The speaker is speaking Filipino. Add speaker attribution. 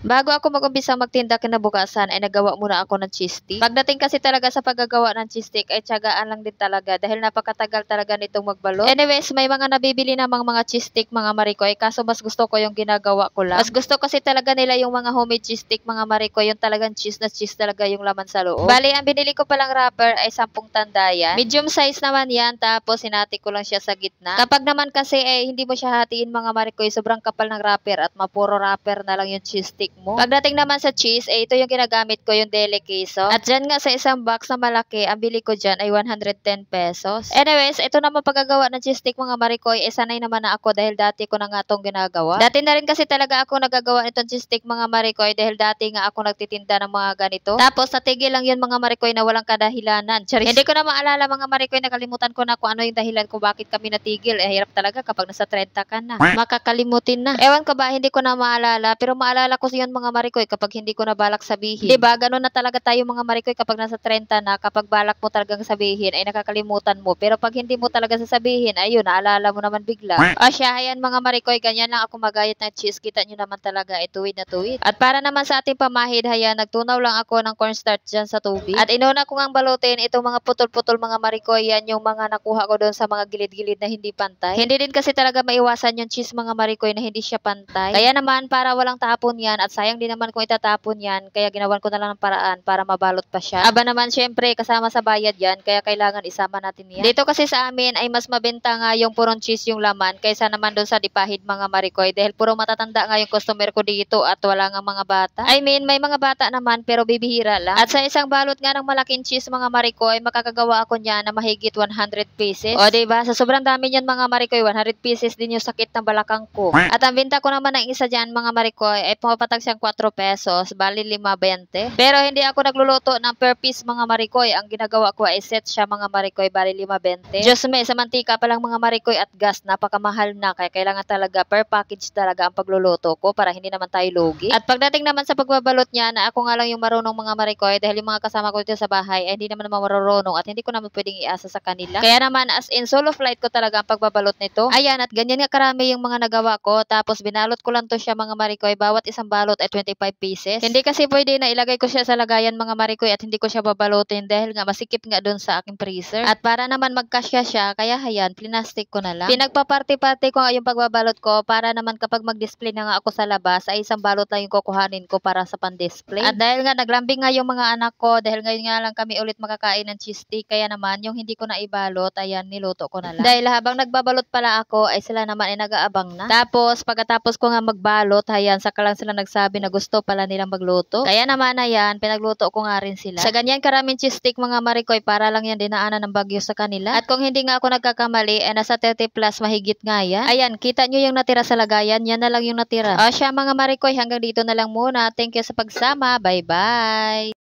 Speaker 1: Bago ako mag-umpisa magtinda kinabukasan ay nagawa muna ako ng cheese stick. Pagdating kasi talaga sa paggagawa ng cheese stick ay tiyagaan lang din talaga dahil napakatagal talaga nitong magbalot. Anyways, may mga nabibili namang mga cheese stick mga marikoy kaso mas gusto ko yung ginagawa ko lang. Mas gusto kasi talaga nila yung mga homemade cheese stick mga marikoy, yung talagang cheese na cheese talaga yung laman sa loob. Bali, ang binili ko palang wrapper ay 10 tandayan. Medium size naman yan tapos hinati ko lang siya sa gitna. Kapag naman kasi hindi mo siya hatiin mga marikoy, sobrang kapal ng wrapper at mapuro wrapper na lang yung cheese stick mo. Pagdating naman sa cheese, ito yung ginagamit ko, yung deli queso. At dyan nga sa isang box na malaki, ang bili ko dyan ay 110 pesos. Anyways, ito naman paggagawa ng cheese stick mga marikoy, sanay naman na ako dahil dati ko na nga itong ginagawa. Dati na rin kasi talaga ako nagagawa nitong cheese stick mga marikoy dahil dati nga ako nagtitinda ng mga ganito. Tapos natigil lang yun mga marikoy na walang kadahilanan. Charis. Hindi ko na maalala mga marikoy, nakalimutan ko na kung ano yung dahilan kung bakit kami natigil. Hirap talaga kapag nasa 30 ka na. Makakalimutin na. Ewan ko ba, hindi ko na maalala, pero maalala ko yun mga marikoy kapag hindi ko na balak sabihin. Diba, ganun na talaga tayo mga marikoy kapag nasa 30 na, kapag balak mo talagang sabihin ay nakakalimutan mo. Pero pag hindi mo talaga sasabihin, ayun, naalala mo naman bigla. O siya, ayan mga marikoy, ganyan lang ako magayat ng cheese. Kita nyo naman talaga, tuwid na tuwid. At para naman sa ating pamahid, hayan, nagtunaw lang ako ng cornstarch dyan sa tubig. At inuna ko ngang balutin itong mga putol-putol mga marikoy, yan yung mga nakuha ko doon sa mga gilid-gilid na hindi pantay. Hindi din kasi talaga maiwasan yung cheese mga marikoy na hindi siya pantay. Kaya naman, para walang tapon yan at sayang din naman kung itatapon yan, kaya ginawan ko na lang ng paraan para mabalot pa siya. Aba naman syempre kasama sa bayad yan, kaya kailangan isama natin yan. Dito kasi sa amin ay mas mabenta nga yung purong cheese yung laman kaysa naman doon sa dipahid mga marikoy dahil puro matatanda nga yung customer ko dito at wala nga mga bata. I mean, may mga bata naman pero bibihira lang. At sa isang balot nga ng malaking cheese mga marikoy, makakagawa ako niya na mahigit 100 pieces. O diba, sa sobrang dami niyan mga marikoy, 100 pieces din yung sakit ng balakang ko. At ang benta ko naman ng isa dyan mga marikoy ay pumapatag siyang 4 pesos, bali 5.20. Pero hindi ako nagluluto ng per piece mga marikoy. Ang ginagawa ko ay set siya mga marikoy, bali 5.20. Diyos me, sa mantika pa lang mga marikoy at gas, napakamahal na. Kaya kailangan talaga per package talaga ang pagluluto ko para hindi naman tayo lugi. At pagdating naman sa pagbabalot niya, na ako nga lang yung marunong mga marikoy dahil yung mga kasama ko dito sa bahay ay hindi naman marunong at hindi ko naman pwedeng iasa sa kanila. Kaya naman as in solo flight ko talaga ang pagbabalot nito. Ayan, at ganyan nga karami yung mga nagawa ko. Tapos binalot ko lang to siya mga marikoy. Bawat isang balot ay 25 pieces. Hindi kasi pwede na ilagay ko siya sa lagayan mga marikoy at hindi ko siya babalutin dahil nga masikip nga doon sa aking freezer. At para naman magkasya siya, kaya hayan, plinastic ko na lang. Pinagpa-party-party ko nga yung pagbabalot ko para naman kapag mag-display na nga ako sa labas ay isang balot lang yung kukuhanin ko para sa pan-display. At dahil nga naglambing nga yung mga anak ko, dahil ngayon nga lang kami ulit makakain ng cheese stick, kaya naman yung hindi ko na ibalot, ayan, niluto ko na lang. Dahil habang nagbabalot pala ako, ay sila naman ay nag-aabang na. Tapos, pagkatapos ko nga magbalot, ayan, saka lang sila nagsabi na gusto pala nilang magluto. Kaya naman, ayan, pinagluto ko nga rin sila. Sa ganyan karaming cheese stick mga marikoy, para lang yan dinaanan ng bagyo sa kanila. At kung hindi nga ako nagkakamali, nasa 30 plus mahigit nga yan. Ayan, kita nyo yung natira sa lagayan, yan na lang yung natira. O siya mga marikoy, hanggang dito na lang muna. Thank you sa pagsama. Bye-bye!